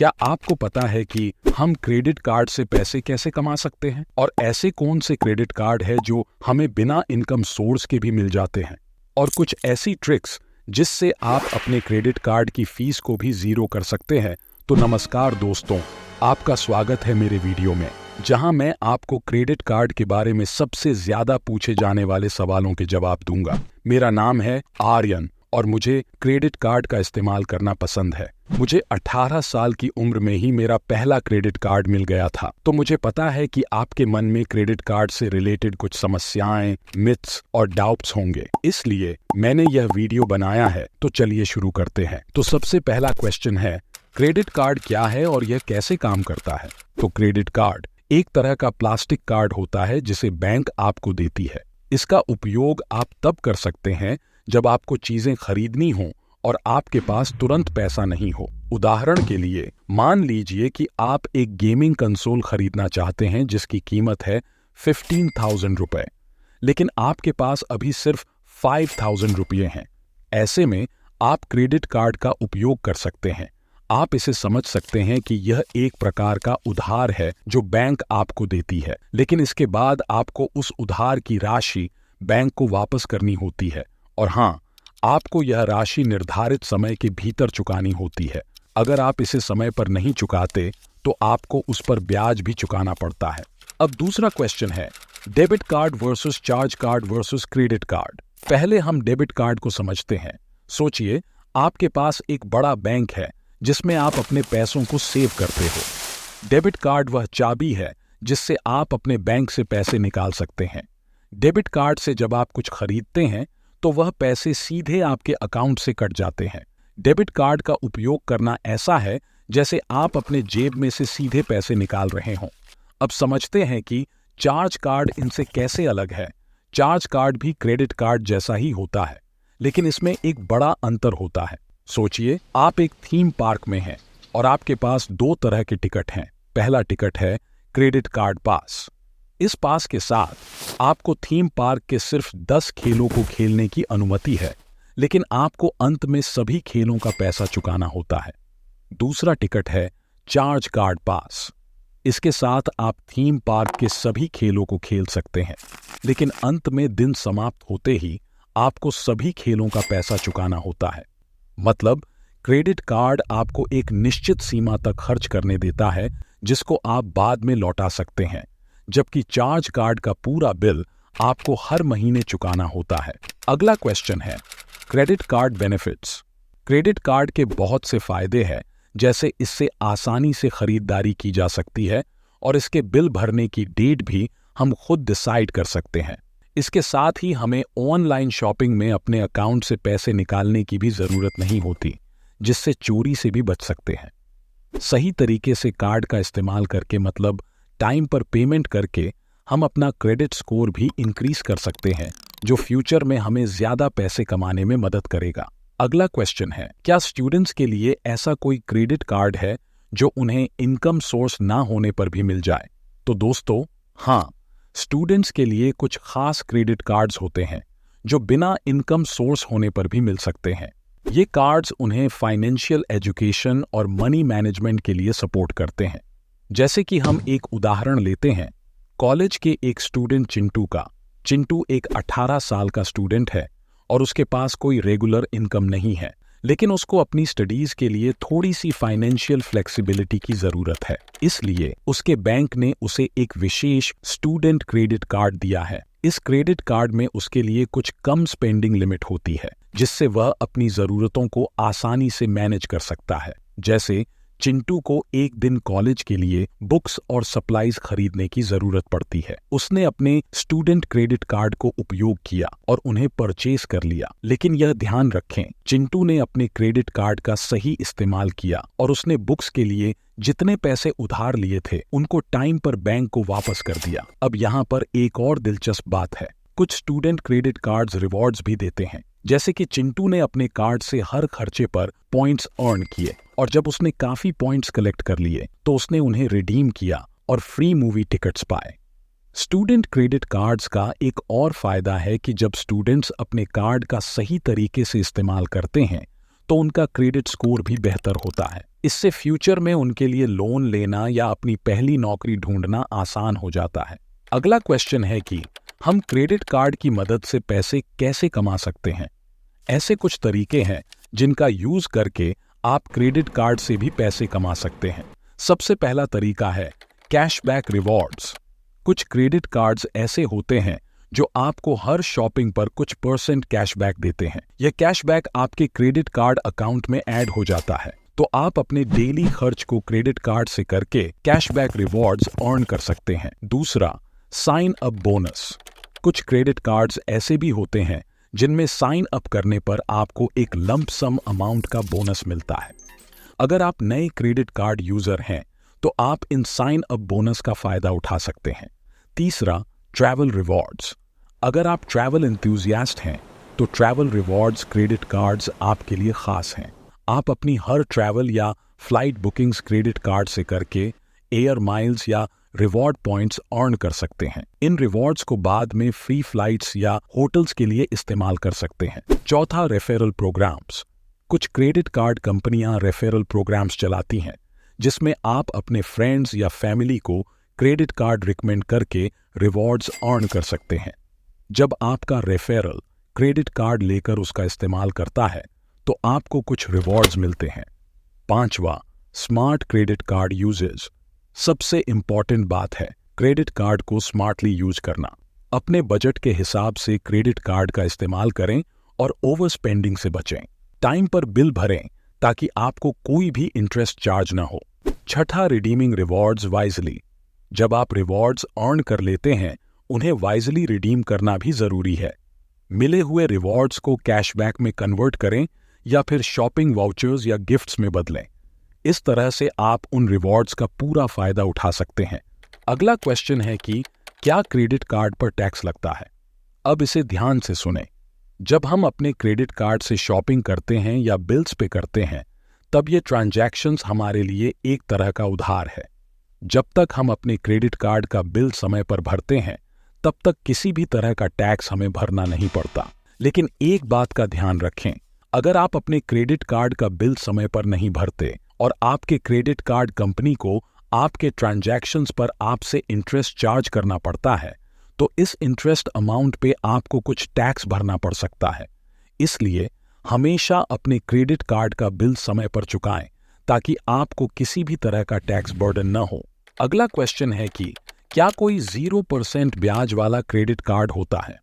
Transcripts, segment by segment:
क्या आपको पता है कि हम क्रेडिट कार्ड से पैसे कैसे कमा सकते हैं? और ऐसे कौन से क्रेडिट कार्ड है जो हमें बिना इनकम सोर्स के भी मिल जाते हैं? और कुछ ऐसी ट्रिक्स जिससे आप अपने क्रेडिट कार्ड की फीस को भी जीरो कर सकते हैं। तो नमस्कार दोस्तों, आपका स्वागत है मेरे वीडियो में, जहां मैं आपको क्रेडिट कार्ड के बारे में सबसे ज्यादा पूछे जाने वाले सवालों के जवाब दूंगा। मेरा नाम है आर्यन और मुझे क्रेडिट कार्ड का इस्तेमाल करना पसंद है। मुझे 18 साल की उम्र में ही मेरा पहला क्रेडिट कार्ड मिल गया था, तो मुझे पता है कि आपके मन में क्रेडिट कार्ड से रिलेटेड कुछ समस्याएं, मिथ्स और डाउट्स होंगे। इसलिए मैंने यह वीडियो बनाया है। तो चलिए शुरू करते हैं। तो सबसे पहला क्वेश्चन है, क्रेडिट कार्ड क्या है और यह कैसे काम करता है? तो क्रेडिट कार्ड एक तरह का प्लास्टिक कार्ड होता है जिसे बैंक आपको देती है। इसका उपयोग आप तब कर सकते हैं जब आपको चीजें खरीदनी हो और आपके पास तुरंत पैसा नहीं हो। उदाहरण के लिए, मान लीजिए कि आप एक गेमिंग कंसोल खरीदना चाहते हैं जिसकी कीमत है 15,000 रुपए, लेकिन आपके पास अभी सिर्फ 5,000 रुपये हैं। ऐसे में आप क्रेडिट कार्ड का उपयोग कर सकते हैं। आप इसे समझ सकते हैं कि यह एक प्रकार का उधार है जो बैंक आपको देती है, लेकिन इसके बाद आपको उस उधार की राशि बैंक को वापस करनी होती है। और हाँ, आपको यह राशि निर्धारित समय के भीतर चुकानी होती है। अगर आप इसे समय पर नहीं चुकाते तो आपको उस पर ब्याज भी चुकाना पड़ता है। अब दूसरा क्वेश्चन है, debit card versus charge card versus credit card. पहले हम डेबिट कार्ड को समझते हैं। सोचिए, आपके पास एक बड़ा बैंक है जिसमें आप अपने पैसों को सेव करते हो। डेबिट कार्ड वह चाबी है जिससे आप अपने बैंक से पैसे निकाल सकते हैं। डेबिट कार्ड से जब आप कुछ खरीदते हैं तो वह पैसे सीधे आपके अकाउंट से कट जाते हैं। डेबिट कार्ड का उपयोग करना ऐसा है जैसे आप अपने जेब में से सीधे पैसे निकाल रहे हों। अब समझते हैं कि चार्ज कार्ड इनसे कैसे अलग है। चार्ज कार्ड भी क्रेडिट कार्ड जैसा ही होता है, लेकिन इसमें एक बड़ा अंतर होता है। सोचिए, आप एक थीम पार्क में हैं और आपके पास दो तरह के टिकट हैं। पहला टिकट है क्रेडिट कार्ड पास। इस पास के साथ आपको थीम पार्क के सिर्फ 10 खेलों को खेलने की अनुमति है, लेकिन आपको अंत में सभी खेलों का पैसा चुकाना होता है। दूसरा टिकट है चार्ज कार्ड पास। इसके साथ आप थीम पार्क के सभी खेलों को खेल सकते हैं, लेकिन अंत में दिन समाप्त होते ही आपको सभी खेलों का पैसा चुकाना होता है। मतलब, क्रेडिट कार्ड आपको एक निश्चित सीमा तक खर्च करने देता है जिसको आप बाद में लौटा सकते हैं, जबकि चार्ज कार्ड का पूरा बिल आपको हर महीने चुकाना होता है। अगला क्वेश्चन है, credit card benefits. Credit card के बहुत से फायदे हैं, जैसे इससे आसानी से खरीदारी की जा सकती है और इसके बिल भरने की डेट भी हम खुद डिसाइड कर सकते हैं। इसके साथ ही हमें ऑनलाइन शॉपिंग में अपने अकाउंट से पैसे निकालने की भी जरूरत नहीं होती, जिससे चोरी से भी बच सकते हैं। सही तरीके से कार्ड का इस्तेमाल करके, मतलब टाइम पर पेमेंट करके, हम अपना क्रेडिट स्कोर भी इंक्रीज कर सकते हैं, जो फ्यूचर में हमें ज्यादा पैसे कमाने में मदद करेगा। अगला क्वेश्चन है, क्या स्टूडेंट्स के लिए ऐसा कोई क्रेडिट कार्ड है जो उन्हें इनकम सोर्स ना होने पर भी मिल जाए? तो दोस्तों, हाँ, स्टूडेंट्स के लिए कुछ खास क्रेडिट कार्ड्स होते हैं जो बिना इनकम सोर्स होने पर भी मिल सकते हैं। ये कार्ड्स उन्हें फाइनेंशियल एजुकेशन और मनी मैनेजमेंट के लिए सपोर्ट करते हैं। जैसे कि हम एक उदाहरण लेते हैं, कॉलेज के एक स्टूडेंट चिंटू का। चिंटू एक 18 साल का स्टूडेंट है और उसके पास कोई रेगुलर इनकम नहीं है, लेकिन उसको अपनी स्टडीज के लिए थोड़ी सी फाइनेंशियल फ्लेक्सिबिलिटी की जरूरत है। इसलिए उसके बैंक ने उसे एक विशेष स्टूडेंट क्रेडिट कार्ड दिया है। इस क्रेडिट कार्ड में उसके लिए कुछ कम स्पेंडिंग लिमिट होती है, जिससे वह अपनी जरूरतों को आसानी से मैनेज कर सकता है। जैसे चिंटू को एक दिन कॉलेज के लिए बुक्स और सप्लाईज खरीदने की जरूरत पड़ती है। उसने अपने स्टूडेंट क्रेडिट कार्ड को उपयोग किया और उन्हें परचेज कर लिया। लेकिन यह ध्यान रखें, चिंटू ने अपने क्रेडिट कार्ड का सही इस्तेमाल किया और उसने बुक्स के लिए जितने पैसे उधार लिए थे उनको टाइम पर बैंक को वापस कर दिया। अब यहाँ पर एक और दिलचस्प बात है, कुछ स्टूडेंट क्रेडिट कार्ड्स रिवॉर्ड्स भी देते हैं। जैसे कि चिंटू ने अपने कार्ड से हर खर्चे पर पॉइंट्स अर्न किए और जब उसने काफी पॉइंट्स कलेक्ट कर लिए तो उसने उन्हें रिडीम किया और फ्री मूवी टिकट्स पाए। स्टूडेंट क्रेडिट कार्ड्स का एक और फायदा है कि जब स्टूडेंट्स अपने कार्ड का सही तरीके से इस्तेमाल करते हैं तो उनका क्रेडिट स्कोर भी बेहतर होता है। इससे फ्यूचर में उनके लिए लोन लेना या अपनी पहली नौकरी ढूंढना आसान हो जाता है। अगला क्वेश्चन है कि हम क्रेडिट कार्ड की मदद से पैसे कैसे कमा सकते हैं। ऐसे कुछ तरीके हैं जिनका यूज करके आप क्रेडिट कार्ड से भी पैसे कमा सकते हैं। सबसे पहला तरीका है कैशबैक रिवॉर्ड्स। कुछ क्रेडिट कार्ड्स ऐसे होते हैं जो आपको हर शॉपिंग पर कुछ % कैशबैक देते हैं। यह कैशबैक आपके क्रेडिट कार्ड अकाउंट में ऐड हो जाता है, तो आप अपने डेली खर्च को क्रेडिट कार्ड से करके कैशबैक रिवॉर्ड्स अर्न कर सकते हैं। दूसरा, साइन अप बोनस। कुछ क्रेडिट कार्ड्स ऐसे भी होते हैं जिनमें साइन अप करने पर आपको एक लंप सम अमाउंट का बोनस मिलता है। अगर आप नए क्रेडिट कार्ड यूजर हैं तो आप इन साइन अप बोनस का फायदा उठा सकते हैं। तीसरा, ट्रैवल रिवॉर्ड्स। अगर आप ट्रैवल एंथुसियास्ट हैं तो ट्रैवल रिवॉर्ड्स क्रेडिट कार्ड्स आपके लिए खास हैं। आप अपनी हर ट्रैवल या फ्लाइट बुकिंग्स क्रेडिट कार्ड से करके एयर माइल्स या रिवॉर्ड पॉइंट्स अर्न कर सकते हैं। इन रिवॉर्ड्स को बाद में फ्री फ्लाइट्स या होटल्स के लिए इस्तेमाल कर सकते हैं। चौथा, रेफरल प्रोग्राम्स। कुछ क्रेडिट कार्ड कंपनियां रेफरल प्रोग्राम्स चलाती हैं जिसमें आप अपने फ्रेंड्स या फैमिली को क्रेडिट कार्ड रिकमेंड करके रिवॉर्ड्स अर्न कर सकते हैं। जब आपका रेफरल क्रेडिट कार्ड लेकर उसका इस्तेमाल करता है तो आपको कुछ रिवॉर्ड्स मिलते हैं। पांचवा, स्मार्ट क्रेडिट कार्ड यूजेज। सबसे इंपॉर्टेंट बात है क्रेडिट कार्ड को स्मार्टली यूज करना। अपने बजट के हिसाब से क्रेडिट कार्ड का इस्तेमाल करें और ओवर स्पेंडिंग से बचें। टाइम पर बिल भरें ताकि आपको कोई भी इंटरेस्ट चार्ज ना हो। छठा, रिडीमिंग रिवॉर्ड्स वाइजली। जब आप रिवॉर्ड्स अर्न कर लेते हैं उन्हें वाइजली रिडीम करना भी जरूरी है। मिले हुए रिवॉर्ड्स को कैशबैक में कन्वर्ट करें या फिर शॉपिंग वाउचर्स या गिफ्ट्स में बदलें। इस तरह से आप उन रिवॉर्ड्स का पूरा फायदा उठा सकते हैं। अगला क्वेश्चन है कि क्या क्रेडिट कार्ड पर टैक्स लगता है। अब इसे ध्यान से सुनें। जब हम अपने क्रेडिट कार्ड से शॉपिंग करते हैं या बिल्स पे करते हैं तब ये ट्रांजैक्शंस हमारे लिए एक तरह का उधार है। जब तक हम अपने क्रेडिट कार्ड का बिल समय पर भरते हैं तब तक किसी भी तरह का टैक्स हमें भरना नहीं पड़ता। लेकिन एक बात का ध्यान रखें, अगर आप अपने क्रेडिट कार्ड का बिल समय पर नहीं भरते और आपके क्रेडिट कार्ड कंपनी को आपके ट्रांजैक्शंस पर आपसे इंटरेस्ट चार्ज करना पड़ता है तो इस इंटरेस्ट अमाउंट पे आपको कुछ टैक्स भरना पड़ सकता है। इसलिए हमेशा अपने क्रेडिट कार्ड का बिल समय पर चुकाएं ताकि आपको किसी भी तरह का टैक्स बर्डन न हो। अगला क्वेश्चन है कि क्या कोई 0% ब्याज वाला क्रेडिट कार्ड होता है।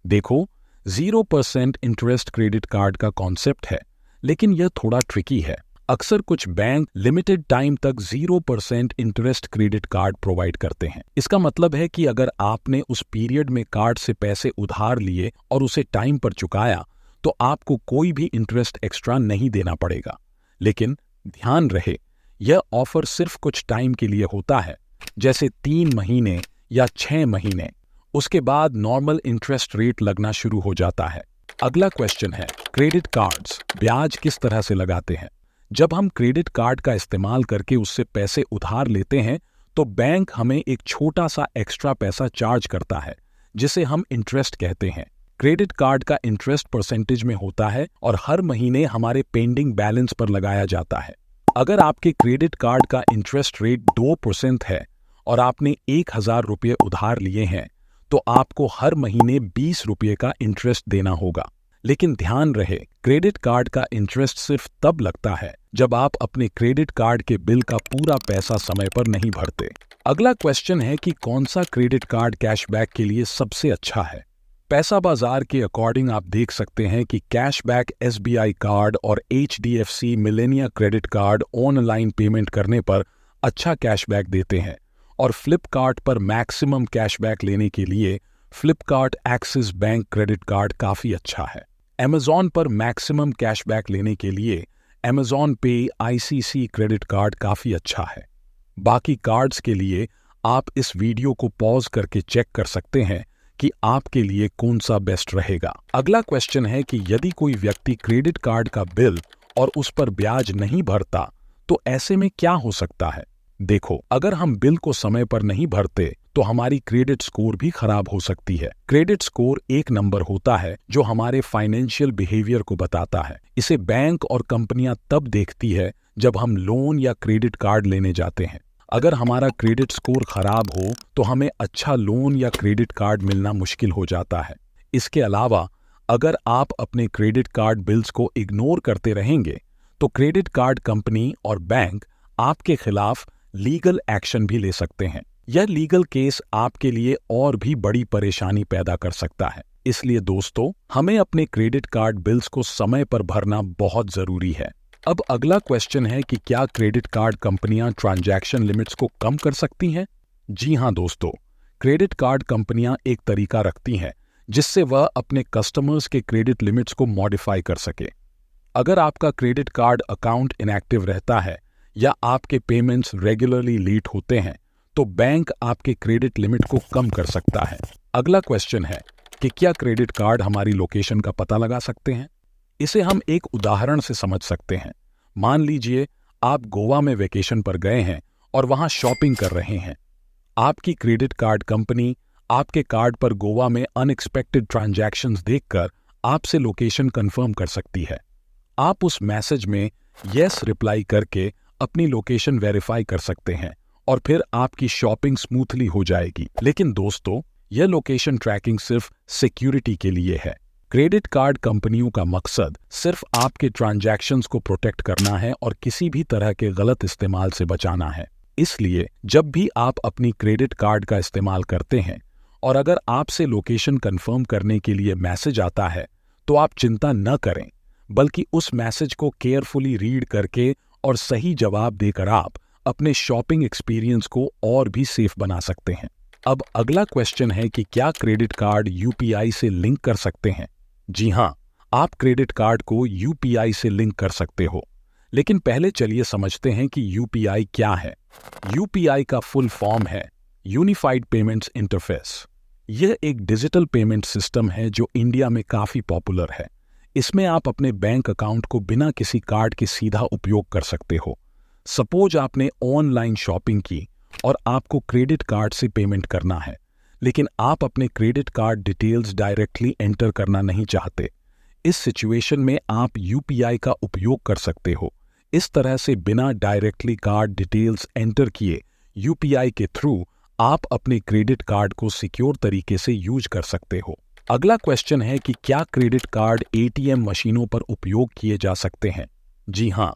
देखो, 0% इंटरेस्ट क्रेडिट कार्ड का कॉन्सेप्ट है, लेकिन यह थोड़ा ट्रिकी है। अक्सर कुछ बैंक लिमिटेड टाइम तक 0% इंटरेस्ट क्रेडिट कार्ड प्रोवाइड करते हैं। इसका मतलब है कि अगर आपने उस पीरियड में कार्ड से पैसे उधार लिए और उसे टाइम पर चुकाया तो आपको कोई भी इंटरेस्ट एक्स्ट्रा नहीं देना पड़ेगा। लेकिन ध्यान रहे, यह ऑफर सिर्फ कुछ टाइम के लिए होता है, जैसे 3 महीने या 6 महीने। उसके बाद नॉर्मल इंटरेस्ट रेट लगना शुरू हो जाता है। अगला क्वेश्चन है, क्रेडिट कार्ड्स ब्याज किस तरह से लगाते हैं। जब हम क्रेडिट कार्ड का इस्तेमाल करके उससे पैसे उधार लेते हैं तो बैंक हमें एक छोटा सा एक्स्ट्रा पैसा चार्ज करता है जिसे हम इंटरेस्ट कहते हैं। क्रेडिट कार्ड का इंटरेस्ट परसेंटेज में होता है और हर महीने हमारे पेंडिंग बैलेंस पर लगाया जाता है। अगर आपके क्रेडिट कार्ड का इंटरेस्ट रेट 2% है और आपने 1000 रुपये उधार लिए हैं तो आपको हर महीने 20 रुपये का इंटरेस्ट देना होगा। लेकिन ध्यान रहे, क्रेडिट कार्ड का इंटरेस्ट सिर्फ तब लगता है जब आप अपने क्रेडिट कार्ड के बिल का पूरा पैसा समय पर नहीं भरते। अगला क्वेश्चन है कि कौन सा क्रेडिट कार्ड कैशबैक के लिए सबसे अच्छा है। पैसा बाजार के अकॉर्डिंग आप देख सकते हैं कि कैशबैक SBI कार्ड और HDFC Melania credit card online payment करने पर अच्छा कैशबैक देते हैं और फ्लिपकार्ट पर मैक्सिमम कैशबैक लेने के लिए Flipkart axis bank credit card काफ़ी अच्छा है। Amazon पर मैक्सिमम कैशबैक लेने के लिए Amazon पे ICC क्रेडिट कार्ड काफ़ी अच्छा है। बाकी कार्ड्स के लिए आप इस वीडियो को पॉज करके चेक कर सकते हैं कि आपके लिए कौन सा बेस्ट रहेगा। अगला क्वेश्चन है कि यदि कोई व्यक्ति क्रेडिट कार्ड का बिल और उस पर ब्याज नहीं भरता तो ऐसे में क्या हो सकता है। देखो, अगर हम बिल को समय पर नहीं भरते तो हमारी क्रेडिट स्कोर भी खराब हो सकती है। क्रेडिट स्कोर एक नंबर होता है जो हमारे फाइनेंशियल बिहेवियर को बताता है। इसे बैंक और कंपनियां तब देखती है जब हम लोन या क्रेडिट कार्ड लेने जाते हैं। अगर हमारा क्रेडिट स्कोर खराब हो तो हमें अच्छा लोन या क्रेडिट कार्ड मिलना मुश्किल हो जाता है। इसके अलावा अगर आप अपने क्रेडिट कार्ड बिल्स को इग्नोर करते रहेंगे तो क्रेडिट कार्ड कंपनी और बैंक आपके खिलाफ लीगल एक्शन भी ले सकते हैं। यह लीगल केस आपके लिए और भी बड़ी परेशानी पैदा कर सकता है। इसलिए दोस्तों, हमें अपने क्रेडिट कार्ड बिल्स को समय पर भरना बहुत जरूरी है। अब अगला क्वेश्चन है कि क्या क्रेडिट कार्ड कंपनियां ट्रांजैक्शन लिमिट्स को कम कर सकती हैं? जी हां दोस्तों, क्रेडिट कार्ड कंपनियां एक तरीका रखती हैं जिससे वह अपने कस्टमर्स के क्रेडिट लिमिट्स को मॉडिफाई कर सके। अगर आपका क्रेडिट कार्ड अकाउंट इनएक्टिव रहता है या आपके पेमेंट्स रेगुलरली लेट होते हैं तो बैंक आपके क्रेडिट लिमिट को कम कर सकता है। अगला क्वेश्चन है कि क्या क्रेडिट कार्ड हमारी लोकेशन का पता लगा सकते हैं? इसे हम एक उदाहरण से समझ सकते हैं। मान लीजिए आप गोवा में वेकेशन पर गए हैं और वहां शॉपिंग कर रहे हैं। आपकी क्रेडिट कार्ड कंपनी आपके कार्ड पर गोवा में अनएक्सपेक्टेड ट्रांजैक्शंस देखकर आपसे लोकेशन कंफर्म कर सकती है। आप उस मैसेज में यस रिप्लाई करके अपनी लोकेशन वेरीफाई कर सकते हैं और फिर आपकी शॉपिंग स्मूथली हो जाएगी। लेकिन दोस्तों, यह लोकेशन ट्रैकिंग सिर्फ सिक्योरिटी के लिए है। क्रेडिट कार्ड कंपनियों का मकसद सिर्फ आपके ट्रांजैक्शंस को प्रोटेक्ट करना है और किसी भी तरह के गलत इस्तेमाल से बचाना है। इसलिए जब भी आप अपनी क्रेडिट कार्ड का इस्तेमाल करते हैं और अगर आपसे लोकेशन कंफर्म करने के लिए मैसेज आता है तो आप चिंता न करें, बल्कि उस मैसेज को केयरफुली रीड करके और सही जवाब देकर आप अपने शॉपिंग एक्सपीरियंस को और भी सेफ बना सकते हैं। अब अगला क्वेश्चन है कि क्या क्रेडिट कार्ड यूपीआई से लिंक कर सकते हैं? जी हां, आप क्रेडिट कार्ड को यूपीआई से लिंक कर सकते हो। लेकिन पहले चलिए समझते हैं कि यूपीआई क्या है। यूपीआई का फुल फॉर्म है यूनिफाइड पेमेंट्स इंटरफेस। यह एक डिजिटल पेमेंट सिस्टम है जो इंडिया में काफी पॉपुलर है। इसमें आप अपने बैंक अकाउंट को बिना किसी कार्ड के सीधा उपयोग कर सकते हो। सपोज आपने ऑनलाइन शॉपिंग की और आपको क्रेडिट कार्ड से पेमेंट करना है, लेकिन आप अपने credit card details directly enter करना नहीं चाहते। इस सिचुएशन में आप यूपीआई का उपयोग कर सकते हो। इस तरह से बिना डायरेक्टली कार्ड डिटेल्स एंटर किए यूपीआई के थ्रू आप अपने क्रेडिट कार्ड को सिक्योर तरीके से यूज कर सकते हो। अगला क्वेश्चन है कि क्या क्रेडिट कार्ड एटीएम मशीनों पर उपयोग किए जा सकते हैं? जी हां,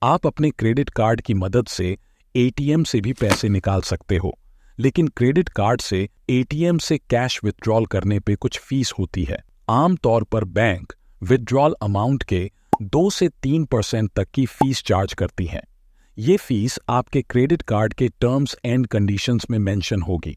आप अपने क्रेडिट कार्ड की मदद से एटीएम से भी पैसे निकाल सकते हो, लेकिन क्रेडिट कार्ड से एटीएम से कैश विथड्रॉल करने पे कुछ फीस होती है। आमतौर पर बैंक विथड्रॉल अमाउंट के 2 से 3% तक की फीस चार्ज करती है। ये फीस आपके क्रेडिट कार्ड के टर्म्स एंड कंडीशंस में मेंशन होगी,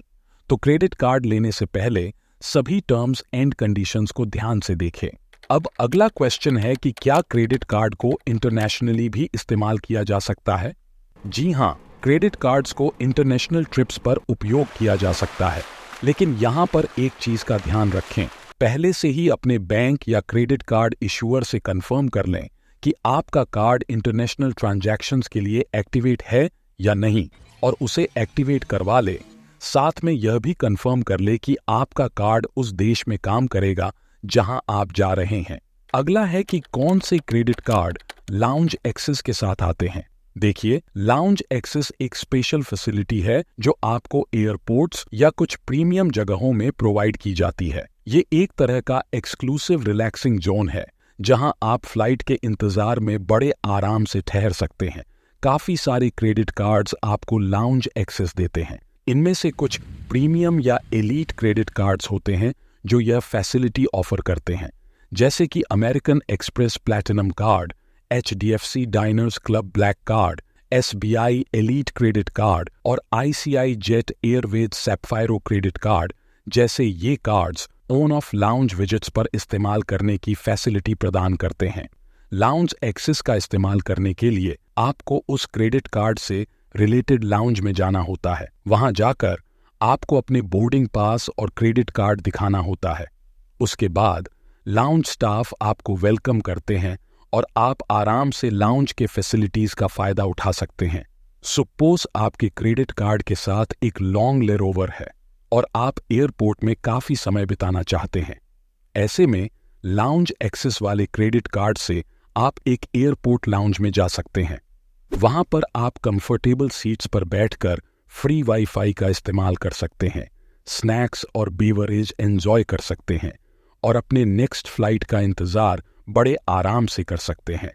तो क्रेडिट कार्ड लेने से पहले सभी टर्म्स एंड कंडीशंस को ध्यान से देखें। अब अगला क्वेश्चन है कि क्या क्रेडिट कार्ड को इंटरनेशनली भी इस्तेमाल किया जा सकता है? जी हां, क्रेडिट कार्ड्स को इंटरनेशनल ट्रिप्स पर उपयोग किया जा सकता है, लेकिन यहां पर एक चीज का ध्यान रखें। पहले से ही अपने बैंक या क्रेडिट कार्ड इशूअर से कंफर्म कर लें कि आपका कार्ड इंटरनेशनल ट्रांजैक्शंस के लिए एक्टिवेट है या नहीं, और उसे एक्टिवेट करवा ले। साथ में यह भी कंफर्म कर ले कि आपका कार्ड उस देश में काम करेगा जहां आप जा रहे हैं। अगला है कि कौन से क्रेडिट कार्ड लाउंज एक्सेस के साथ आते हैं। देखिए, लाउंज एक्सेस एक स्पेशल फैसिलिटी है जो आपको एयरपोर्ट्स या कुछ प्रीमियम जगहों में प्रोवाइड की जाती है। ये एक तरह का एक्सक्लूसिव रिलैक्सिंग जोन है जहां आप फ्लाइट के इंतजार में बड़े आराम से ठहर सकते हैं। काफी सारे क्रेडिट कार्ड्स आपको लाउंज एक्सेस देते हैं। इनमें से कुछ प्रीमियम या एलीट क्रेडिट कार्ड्स होते हैं जो यह फैसिलिटी ऑफर करते हैं, जैसे कि American Express platinum card, HDFC Diners club black card, SBI elite credit card और ICI jet airways Sapphiro credit card जैसे ये cards on off lounge visits पर इस्तेमाल करने की फैसिलिटी प्रदान करते हैं। लाउंज एक्सेस का इस्तेमाल करने के लिए आपको उस क्रेडिट कार्ड से रिलेटेड लाउंज में जाना होता है। वहां जाकर आपको अपने बोर्डिंग पास और क्रेडिट कार्ड दिखाना होता है। उसके बाद लाउंज स्टाफ आपको वेलकम करते हैं और आप आराम से लाउंज के फैसिलिटीज का फायदा उठा सकते हैं। सपोज आपके क्रेडिट कार्ड के साथ एक लॉन्ग लेओवर है और आप एयरपोर्ट में काफी समय बिताना चाहते हैं। ऐसे में लाउंज एक्सेस वाले क्रेडिट कार्ड से आप एक एयरपोर्ट लाउंज में जा सकते हैं। वहां पर आप कंफर्टेबल सीट्स पर बैठकर फ्री वाईफाई का इस्तेमाल कर सकते हैं, स्नैक्स और बेवरेज एंजॉय कर सकते हैं और अपने नेक्स्ट फ्लाइट का इंतजार बड़े आराम से कर सकते हैं।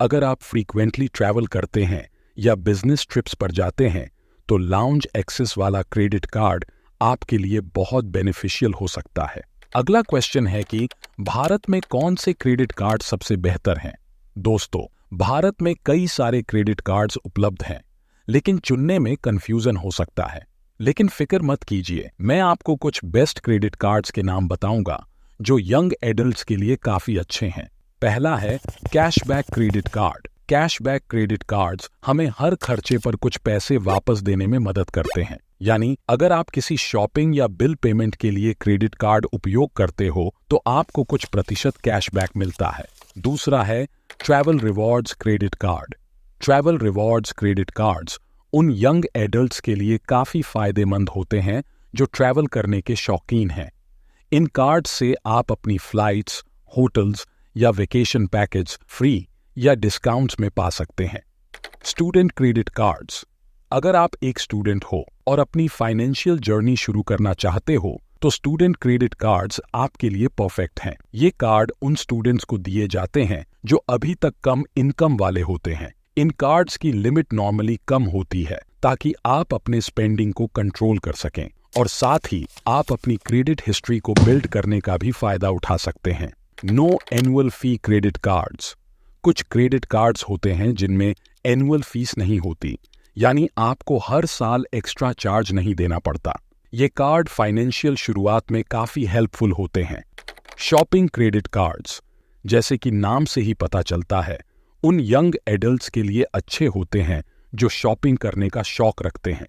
अगर आप फ्रीक्वेंटली ट्रैवल करते हैं या बिजनेस ट्रिप्स पर जाते हैं तो लाउंज एक्सेस वाला क्रेडिट कार्ड आपके लिए बहुत बेनिफिशियल हो सकता है। अगला क्वेश्चन है कि भारत में कौन से क्रेडिट कार्ड सबसे बेहतर हैं? दोस्तों, भारत में कई सारे क्रेडिट कार्ड्स उपलब्ध हैं, लेकिन चुनने में कंफ्यूजन हो सकता है। लेकिन फिक्र मत कीजिए, मैं आपको कुछ बेस्ट क्रेडिट कार्ड्स के नाम बताऊंगा जो यंग एडल्ट्स के लिए काफी अच्छे हैं। पहला है cashback credit card. Cashback credit cards हमें हर खर्चे पर कुछ पैसे वापस देने में मदद करते हैं। यानी अगर आप किसी शॉपिंग या बिल पेमेंट के लिए क्रेडिट कार्ड उपयोग करते हो तो आपको कुछ प्रतिशत कैशबैक मिलता है। दूसरा है travel rewards credit card. Travel rewards credit cards उन यंग एडल्ट्स के लिए काफी फायदेमंद होते हैं जो ट्रैवल करने के शौकीन हैं। इन कार्ड से आप अपनी फ्लाइट्स, होटल्स या वेकेशन पैकेज फ्री या डिस्काउंट्स में पा सकते हैं। Student credit cards. अगर आप एक स्टूडेंट हो और अपनी फाइनेंशियल जर्नी शुरू करना चाहते हो तो स्टूडेंट क्रेडिट कार्ड्स आपके लिए परफेक्ट हैं। ये कार्ड उन स्टूडेंट्स को दिए जाते हैं जो अभी तक कम इनकम वाले होते हैं। इन कार्ड्स की लिमिट नॉर्मली कम होती है ताकि आप अपने स्पेंडिंग को कंट्रोल कर सकें और साथ ही आप अपनी क्रेडिट हिस्ट्री को बिल्ड करने का भी फायदा उठा सकते हैं। No annual fee credit cards. कुछ क्रेडिट कार्ड्स होते हैं जिनमें एनुअल फीस नहीं होती, यानी आपको हर साल एक्स्ट्रा चार्ज नहीं देना पड़ता। ये कार्ड फाइनेंशियल शुरुआत में काफी हेल्पफुल होते हैं। शॉपिंग क्रेडिट कार्ड्स, जैसे कि नाम से ही पता चलता है, उन यंग एडल्ट्स के लिए अच्छे होते हैं जो शॉपिंग करने का शौक रखते हैं।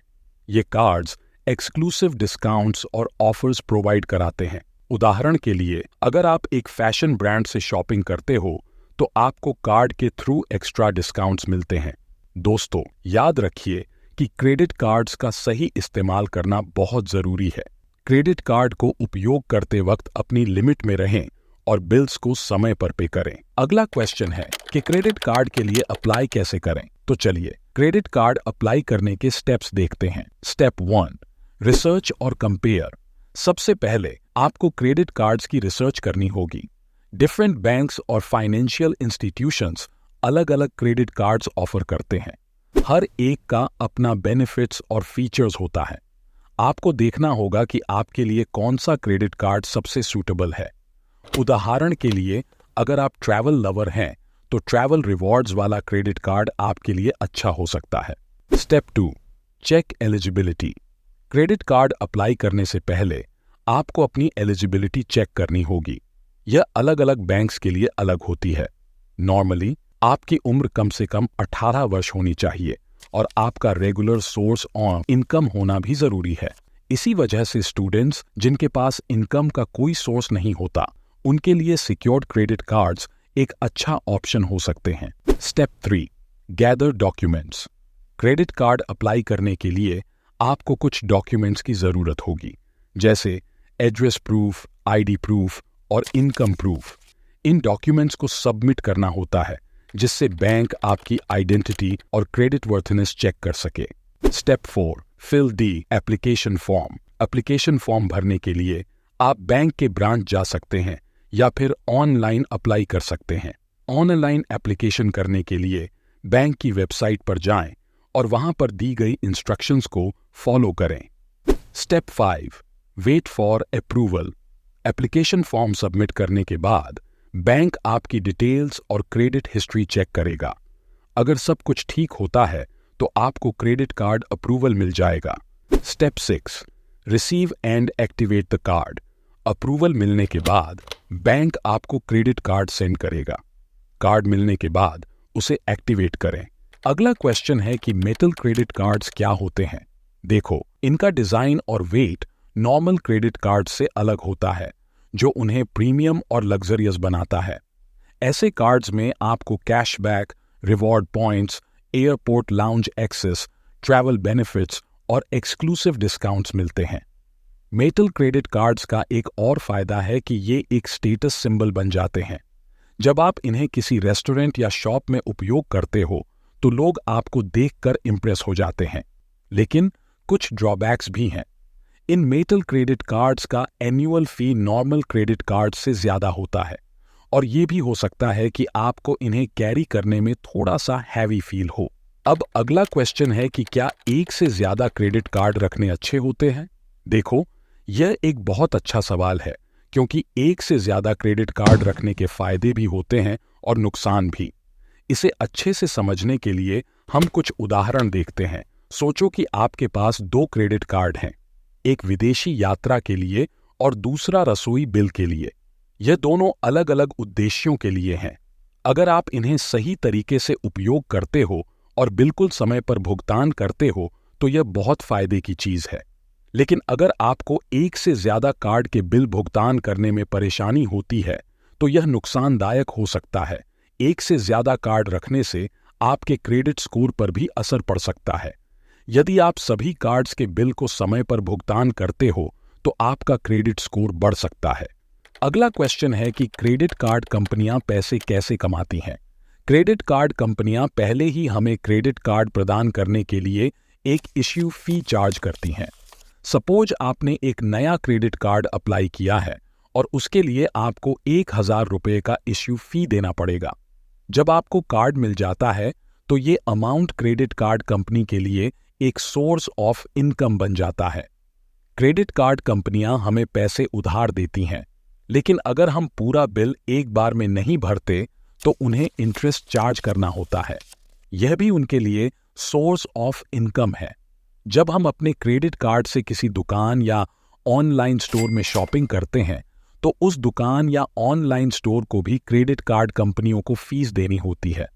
ये कार्ड्स एक्सक्लूसिव डिस्काउंट्स और ऑफर्स प्रोवाइड कराते हैं। उदाहरण के लिए, अगर आप एक फैशन ब्रांड से शॉपिंग करते हो तो आपको कार्ड के थ्रू एक्स्ट्रा डिस्काउंट्स मिलते हैं। दोस्तों, याद रखिए कि क्रेडिट कार्ड्स का सही इस्तेमाल करना बहुत जरूरी है। क्रेडिट कार्ड को उपयोग करते वक्त अपनी लिमिट में रहें और बिल्स को समय पर पे करें। अगला क्वेश्चन है कि क्रेडिट कार्ड के लिए अप्लाई कैसे करें। तो चलिए क्रेडिट कार्ड अप्लाई करने के स्टेप्स देखते हैं। स्टेप 1, रिसर्च और कंपेयर। सबसे पहले आपको क्रेडिट कार्ड्स की रिसर्च करनी होगी। डिफरेंट बैंक्स और फाइनेंशियल इंस्टीट्यूशंस अलग अलग क्रेडिट कार्ड्स ऑफर करते हैं। हर एक का अपना बेनिफिट्स और फीचर्स होता है। आपको देखना होगा कि आपके लिए कौन सा क्रेडिट कार्ड सबसे सूटेबल है। उदाहरण के लिए, अगर आप ट्रैवल लवर हैं तो ट्रैवल रिवॉर्ड्स वाला क्रेडिट कार्ड आपके लिए अच्छा हो सकता है। Step 2, check eligibility. Credit card apply करने से पहले आपको अपनी एलिजिबिलिटी चेक करनी होगी। यह अलग अलग बैंक्स के लिए अलग होती है। नॉर्मली आपकी उम्र कम से कम 18 वर्ष होनी चाहिए और आपका रेगुलर सोर्स ऑफ इनकम होना भी जरूरी है। इसी वजह से स्टूडेंट्स जिनके पास इनकम का कोई सोर्स नहीं होता, उनके लिए सिक्योर्ड क्रेडिट कार्ड्स एक अच्छा ऑप्शन हो सकते हैं। Step 3, gather documents. Credit card apply करने के लिए आपको कुछ डॉक्यूमेंट्स की जरूरत होगी, जैसे एड्रेस प्रूफ, आईडी प्रूफ और इनकम प्रूफ। इन डॉक्यूमेंट्स को सबमिट करना होता है जिससे बैंक आपकी आइडेंटिटी और क्रेडिट वर्थनेस चेक कर सके। Step 4, fill the application form. Application form भरने के लिए आप बैंक के ब्रांच जा सकते हैं या फिर ऑनलाइन अप्लाई कर सकते हैं। ऑनलाइन एप्लीकेशन करने के लिए बैंक की वेबसाइट पर जाएं और वहां पर दी गई इंस्ट्रक्शंस को फॉलो करें। Step 5, wait for approval. Application form submit करने के बाद बैंक आपकी डिटेल्स और क्रेडिट हिस्ट्री चेक करेगा। अगर सब कुछ ठीक होता है तो आपको क्रेडिट कार्ड अप्रूवल मिल जाएगा। Step 6, receive and activate the card. Approval मिलने के बाद बैंक आपको क्रेडिट कार्ड सेंड करेगा। कार्ड मिलने के बाद उसे एक्टिवेट करें। अगला क्वेश्चन है कि मेटल क्रेडिट कार्ड्स क्या होते हैं। देखो, इनका डिजाइन और वेट नॉर्मल क्रेडिट कार्ड से अलग होता है, जो उन्हें प्रीमियम और लग्जरियस बनाता है। ऐसे कार्ड्स में आपको cashback, reward points, airport lounge access, travel benefits और एक्सक्लूसिव डिस्काउंट्स मिलते हैं। मेटल क्रेडिट कार्ड्स का एक और फायदा है कि ये एक स्टेटस सिंबल बन जाते हैं। जब आप इन्हें किसी रेस्टोरेंट या शॉप में उपयोग करते हो तो लोग आपको देखकर इंप्रेस हो जाते हैं। लेकिन कुछ ड्रॉबैक्स भी हैं। इन मेटल क्रेडिट कार्ड्स का एनुअल फी नॉर्मल क्रेडिट कार्ड से ज्यादा होता है और ये भी हो सकता है कि आपको इन्हें कैरी करने में थोड़ा सा हैवी फील हो। अब अगला क्वेश्चन है कि क्या एक से ज्यादा क्रेडिट कार्ड रखने अच्छे होते हैं? देखो, यह एक बहुत अच्छा सवाल है क्योंकि एक से ज्यादा क्रेडिट कार्ड रखने के फायदे भी होते हैं और नुकसान भी। इसे अच्छे से समझने के लिए हम कुछ उदाहरण देखते हैं। सोचो कि आपके पास 2 क्रेडिट कार्ड हैं, एक विदेशी यात्रा के लिए और दूसरा रसोई बिल के लिए। यह दोनों अलग अलग उद्देश्यों के लिए हैं। अगर आप इन्हें सही तरीके से उपयोग करते हो और बिल्कुल समय पर भुगतान करते हो तो यह बहुत फायदे की चीज है। लेकिन अगर आपको एक से ज्यादा कार्ड के बिल भुगतान करने में परेशानी होती है तो यह नुकसानदायक हो सकता है। एक से ज्यादा कार्ड रखने से आपके क्रेडिट स्कोर पर भी असर पड़ सकता है। यदि आप सभी कार्ड्स के बिल को समय पर भुगतान करते हो तो आपका क्रेडिट स्कोर बढ़ सकता है। अगला क्वेश्चन है कि क्रेडिट कार्ड कंपनियां पैसे कैसे कमाती हैं? क्रेडिट कार्ड कंपनियां पहले ही हमें क्रेडिट कार्ड प्रदान करने के लिए एक इश्यू फी चार्ज करती हैं। सपोज आपने एक नया क्रेडिट कार्ड अप्लाई किया है और उसके लिए आपको 1,000 रुपये का इश्यू फी देना पड़ेगा। जब आपको कार्ड मिल जाता है तो ये अमाउंट क्रेडिट कार्ड कंपनी के लिए एक सोर्स ऑफ इनकम बन जाता है। क्रेडिट कार्ड कंपनियां हमें पैसे उधार देती हैं, लेकिन अगर हम पूरा बिल एक बार में नहीं भरते तो उन्हें इंटरेस्ट चार्ज करना होता है। यह भी उनके लिए सोर्स ऑफ इनकम है। जब हम अपने क्रेडिट कार्ड से किसी दुकान या ऑनलाइन स्टोर में शॉपिंग करते हैं तो उस दुकान या ऑनलाइन स्टोर को भी क्रेडिट कार्ड कंपनियों को फीस देनी होती है।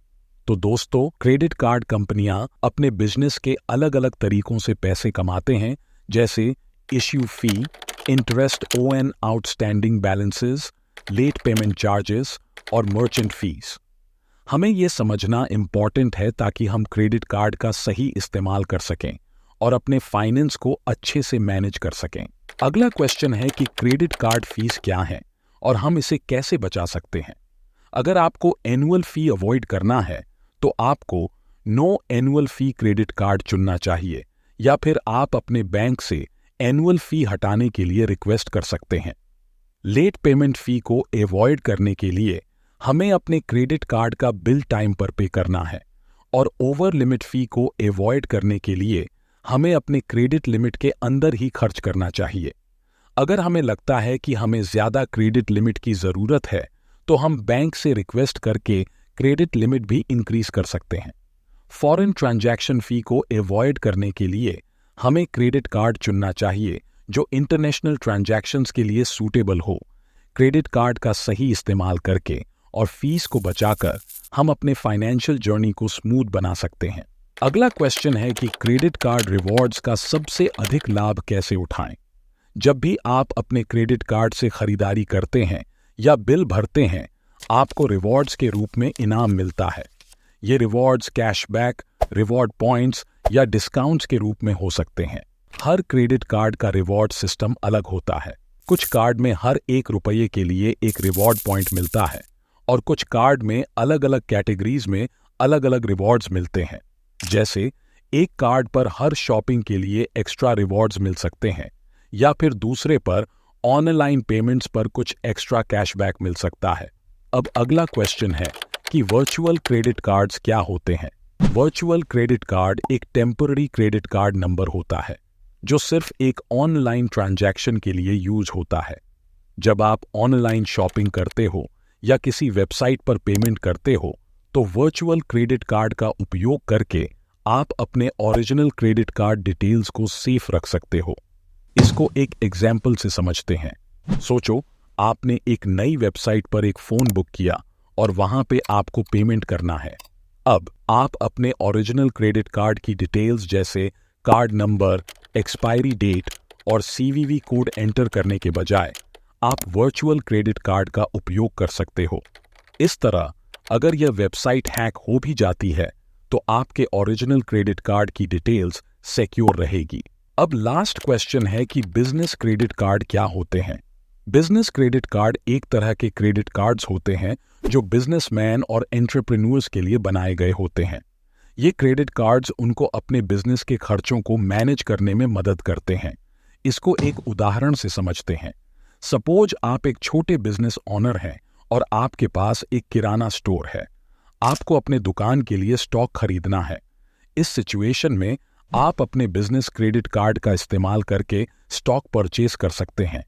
तो दोस्तों, क्रेडिट कार्ड कंपनियां अपने बिजनेस के अलग अलग तरीकों से पैसे कमाते हैं, जैसे issue fee, interest on outstanding balances, late payment charges और मर्चेंट फीस। हमें यह समझना इंपॉर्टेंट है ताकि हम क्रेडिट कार्ड का सही इस्तेमाल कर सकें और अपने फाइनेंस को अच्छे से मैनेज कर सकें। अगला क्वेश्चन है कि क्रेडिट कार्ड फीस क्या है और हम इसे कैसे बचा सकते हैं? अगर आपको एनुअल फी अवॉइड करना है तो आपको no annual fee credit card चुनना चाहिए, या फिर आप अपने बैंक से एनुअल फी हटाने के लिए रिक्वेस्ट कर सकते हैं। लेट पेमेंट फी को अवॉइड करने के लिए हमें अपने क्रेडिट कार्ड का बिल टाइम पर पे करना है, और ओवर लिमिट फी को अवॉइड करने के लिए हमें अपने क्रेडिट लिमिट के अंदर ही खर्च करना चाहिए। अगर हमें लगता है कि हमें ज्यादा क्रेडिट लिमिट की जरूरत है तो हम बैंक से रिक्वेस्ट करके क्रेडिट लिमिट भी इंक्रीज कर सकते हैं। फॉरेन ट्रांजैक्शन फी को अवॉइड करने के लिए हमें क्रेडिट कार्ड चुनना चाहिए जो इंटरनेशनल ट्रांजैक्शंस के लिए सूटेबल हो। क्रेडिट कार्ड का सही इस्तेमाल करके और फीस को बचाकर हम अपने फाइनेंशियल जर्नी को स्मूथ बना सकते हैं। अगला क्वेश्चन है कि क्रेडिट कार्ड रिवॉर्ड्स का सबसे अधिक लाभ कैसे उठाएं? जब भी आप अपने क्रेडिट कार्ड से खरीदारी करते हैं या बिल भरते हैं, आपको रिवॉर्ड्स के रूप में इनाम मिलता है। ये रिवॉर्ड्स कैशबैक, रिवॉर्ड पॉइंट्स या डिस्काउंट्स के रूप में हो सकते हैं। हर क्रेडिट कार्ड का रिवॉर्ड सिस्टम अलग होता है। कुछ कार्ड में हर 1 रुपये के लिए एक रिवॉर्ड पॉइंट मिलता है और कुछ कार्ड में अलग अलग कैटेगरीज में अलग अलग रिवॉर्ड्स मिलते हैं। जैसे एक कार्ड पर हर शॉपिंग के लिए एक्स्ट्रा रिवॉर्ड्स मिल सकते हैं, या फिर दूसरे पर ऑनलाइन पेमेंट्स पर कुछ एक्स्ट्रा कैशबैक मिल सकता है। अब अगला क्वेश्चन है कि वर्चुअल क्रेडिट कार्ड्स क्या होते हैं? वर्चुअल क्रेडिट कार्ड एक टेम्पररी क्रेडिट कार्ड नंबर होता है जो सिर्फ एक ऑनलाइन ट्रांजैक्शन के लिए यूज होता है। जब आप ऑनलाइन शॉपिंग करते हो या किसी वेबसाइट पर पेमेंट करते हो तो वर्चुअल क्रेडिट कार्ड का उपयोग करके आप अपने ओरिजिनल क्रेडिट कार्ड डिटेल्स को सेफ रख सकते हो। इसको एक एग्जाम्पल से समझते हैं। सोचो, आपने एक नई वेबसाइट पर एक फोन बुक किया और वहां पे आपको पेमेंट करना है। अब आप अपने ओरिजिनल क्रेडिट कार्ड की डिटेल्स जैसे कार्ड नंबर, एक्सपायरी डेट और सीवीवी कोड एंटर करने के बजाय आप वर्चुअल क्रेडिट कार्ड का उपयोग कर सकते हो। इस तरह अगर यह वेबसाइट हैक हो भी जाती है तो आपके ओरिजिनल क्रेडिट कार्ड की डिटेल्स सिक्योर रहेगी। अब लास्ट क्वेश्चन है कि बिजनेस क्रेडिट कार्ड क्या होते हैं। बिजनेस क्रेडिट कार्ड एक तरह के क्रेडिट कार्ड्स होते हैं जो बिजनेसमैन और एंटरप्रेन्योर्स के लिए बनाए गए होते हैं। ये क्रेडिट कार्ड्स उनको अपने बिजनेस के खर्चों को मैनेज करने में मदद करते हैं। इसको एक उदाहरण से समझते हैं। सपोज आप एक छोटे बिजनेस ओनर हैं और आपके पास एक किराना स्टोर है। आपको अपने दुकान के लिए स्टॉक खरीदना है। इस सिचुएशन में आप अपने बिजनेस क्रेडिट कार्ड का इस्तेमाल करके स्टॉक परचेज कर सकते हैं।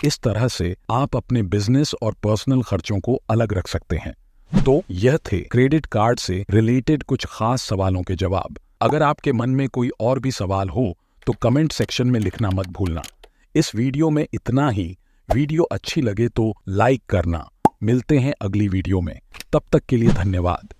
इस तरह से आप अपने बिजनेस और पर्सनल खर्चों को अलग रख सकते हैं। तो यह थे क्रेडिट कार्ड से रिलेटेड कुछ खास सवालों के जवाब। अगर आपके मन में कोई और भी सवाल हो तो कमेंट सेक्शन में लिखना मत भूलना। इस वीडियो में इतना ही। वीडियो अच्छी लगे तो लाइक करना। मिलते हैं अगली वीडियो में। तब तक के लिए धन्यवाद।